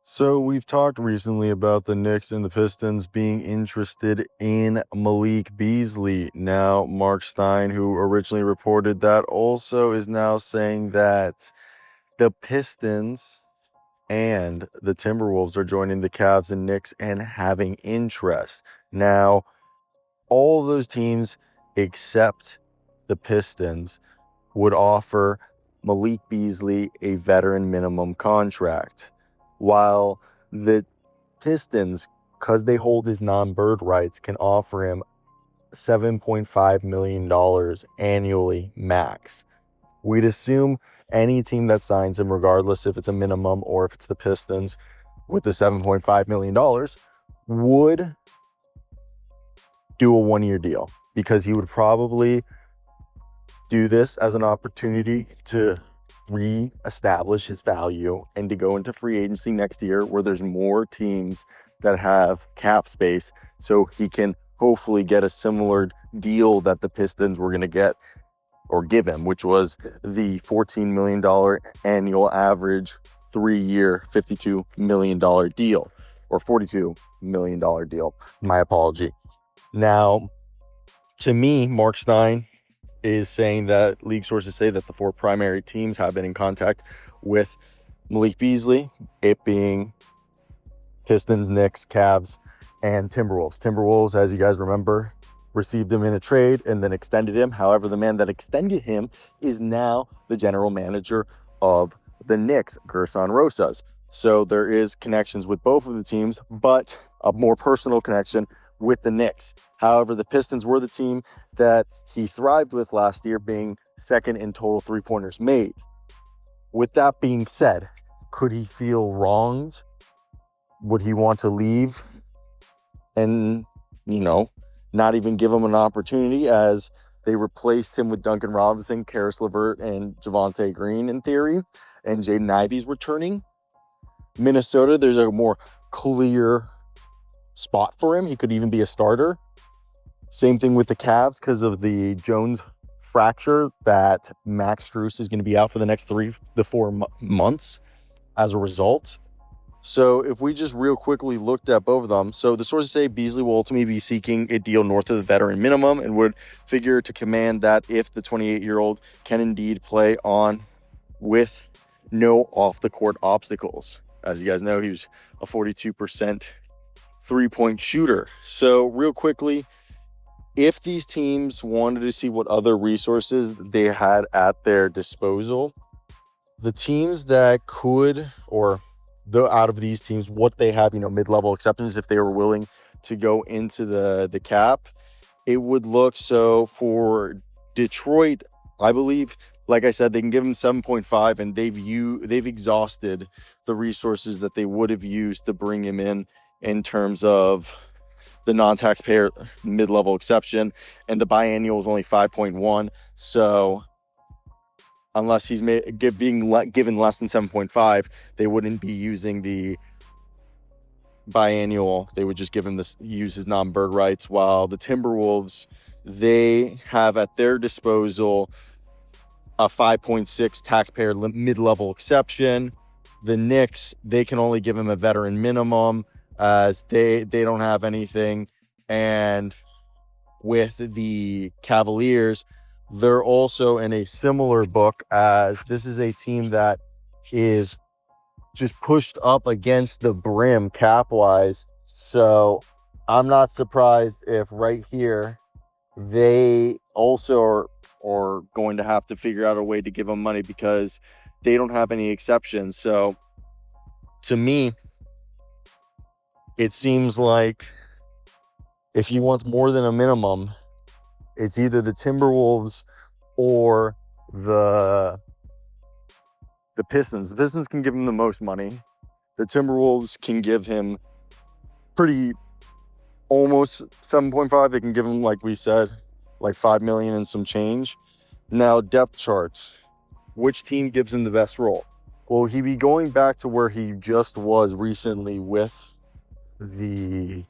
So we've talked recently about the Knicks and the Pistons being interested in Malik Beasley. Now, Marc Stein, who originally reported that, also is now saying that the Pistons and the Timberwolves are joining the Cavs and Knicks and having interest. Now, all of those teams except the Pistons would offer Malik Beasley a veteran minimum contract, while the Pistons, because they hold his non-bird rights, can offer him $7.5 million annually max. We'd assume any team that signs him, regardless if it's a minimum or if it's the Pistons, with the $7.5 million, would do a one-year deal, because he would probably do this as an opportunity to re-establish his value and to go into free agency next year where there's more teams that have cap space, so he can hopefully get a similar deal that the Pistons were going to get or give him, which was the $14 million annual average 3-year $52 million deal, or $42 million deal. My apology. Now, to me, Marc Stein is saying that league sources say that the 4 primary teams have been in contact with Malik Beasley, it being Pistons, Knicks, Cavs, and Timberwolves. Timberwolves, as you guys remember, received him in a trade and then extended him. However, the man that extended him is now the general manager of the Knicks, Gerson Rosas. So there is connections with both of the teams, but a more personal connection with the Knicks. However, the Pistons were the team that he thrived with last year, being second in total three-pointers made. With that being said, could he feel wronged? Would he want to leave and, not even give him an opportunity, as they replaced him with Duncan Robinson, Karis LeVert, and Javonte Green in theory, and Jaden Ivey's returning? Minnesota, there's a more clear spot for him. He could even be a starter. Same thing with the Cavs because of the Jones fracture, that Max Strus is going to be out for the next 3 to 4 months as a result. So if we just real quickly looked at both of them, so the sources say Beasley will ultimately be seeking a deal north of the veteran minimum and would figure to command that if the 28-year-old can indeed play on with no off-the-court obstacles. As you guys know, he was a 42% three-point shooter. So real quickly, if these teams wanted to see what other resources they had at their disposal, the teams that could, or out of these teams, what they have, mid-level exceptions, if they were willing to go into the cap, it would look so for Detroit, I believe, like I said, they can give him 7.5, and they've exhausted the resources that they would have used to bring him in terms of the non-taxpayer mid-level exception, and the biannual is only 5.1. So unless he's being given less than 7.5, they wouldn't be using the biannual. They would just give him use his non-bird rights, while the Timberwolves, they have at their disposal a 5.6 taxpayer mid-level exception. The Knicks, they can only give him a veteran minimum, as they don't have anything. And with the Cavaliers, they're also in a similar book, as this is a team that is just pushed up against the brim cap-wise. So I'm not surprised if right here they also are going to have to figure out a way to give them money, because they don't have any exceptions. So to me, it seems like if he wants more than a minimum, it's either the Timberwolves or the Pistons. The Pistons can give him the most money. The Timberwolves can give him almost 7.5. They can give him, like we said, like $5 million and some change. Now, depth charts. Which team gives him the best role? Will he be going back to where he just was recently with the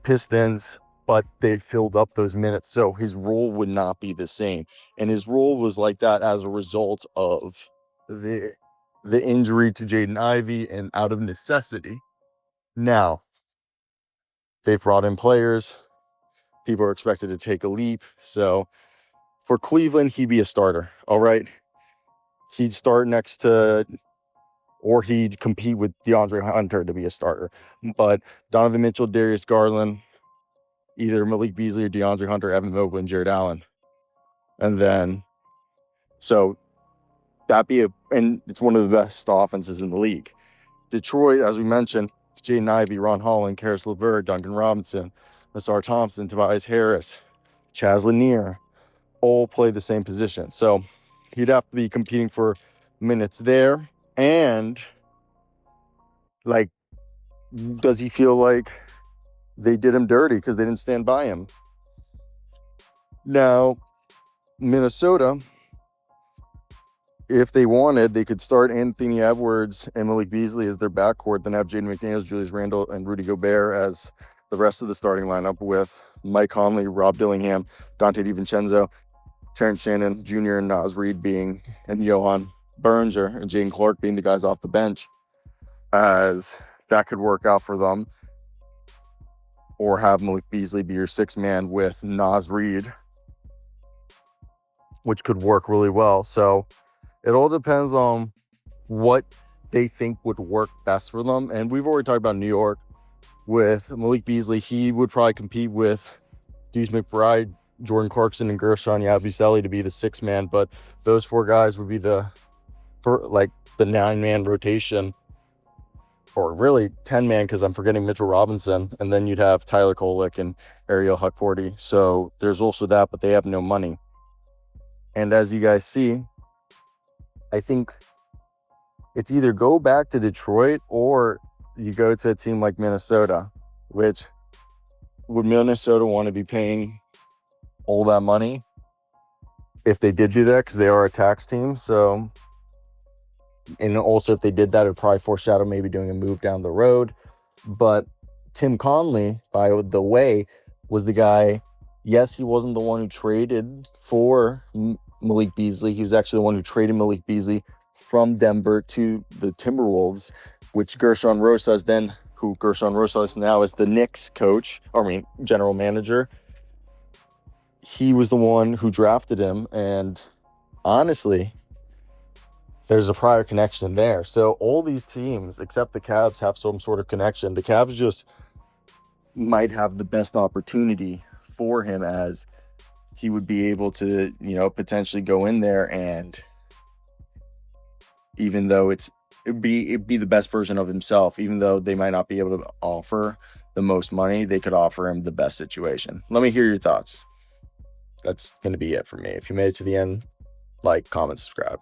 Pistons, but they filled up those minutes, so his role would not be the same? And his role was like that as a result of the the injury to Jaden Ivey and out of necessity. Now, they've brought in players. People are expected to take a leap. So for Cleveland, he'd be a starter. All right. He'd start next to, or he'd compete with DeAndre Hunter to be a starter. But Donovan Mitchell, Darius Garland, either Malik Beasley or DeAndre Hunter, Evan Mobley, and Jared Allen. And then, so and it's one of the best offenses in the league. Detroit, as we mentioned, Jaden Ivey, Ron Holland, Karis LeVert, Duncan Robinson, Nassar Thompson, Tobias Harris, Chaz Lanier, all play the same position. So he'd have to be competing for minutes there. And, like, does he feel like they did him dirty because they didn't stand by him? Now, Minnesota, if they wanted, they could start Anthony Edwards and Malik Beasley as their backcourt, then have Jaden McDaniels, Julius Randle, and Rudy Gobert as the rest of the starting lineup, with Mike Conley, Rob Dillingham, Dante DiVincenzo, Terrence Shannon Jr., and Naz Reid and Johan Berger and Jaden Clark being the guys off the bench, as that could work out for them. Or have Malik Beasley be your sixth man with Naz Reid, which could work really well. So it all depends on what they think would work best for them. And we've already talked about New York. With Malik Beasley, he would probably compete with Deuce McBride, Jordan Clarkson, and Gershon Yabusele to be the sixth man. But those four guys would be the 9-man rotation, or really 10-man, because I'm forgetting Mitchell Robinson. And then you'd have Tyler Kolek and Ariel Hukporti. So there's also that, but they have no money. And as you guys see, I think it's either go back to Detroit or you go to a team like Minnesota, which would Minnesota want to be paying all that money if they did do that, because they are a tax team. So, and also if they did that, it would probably foreshadow maybe doing a move down the road. But Tim Conley, by the way, was the guy. Yes, he wasn't the one who traded for Malik Beasley. He was actually the one who traded Malik Beasley from Denver to the Timberwolves, which Gershon Rosas now is the Knicks general manager. He was the one who drafted him, and honestly, there's a prior connection there. So all these teams, except the Cavs, have some sort of connection. The Cavs just might have the best opportunity for him, as he would be able to, potentially go in there, and even though it'd be the best version of himself, even though they might not be able to offer the most money, they could offer him the best situation. Let me hear your thoughts. That's going to be it for me. If you made it to the end, like, comment, subscribe.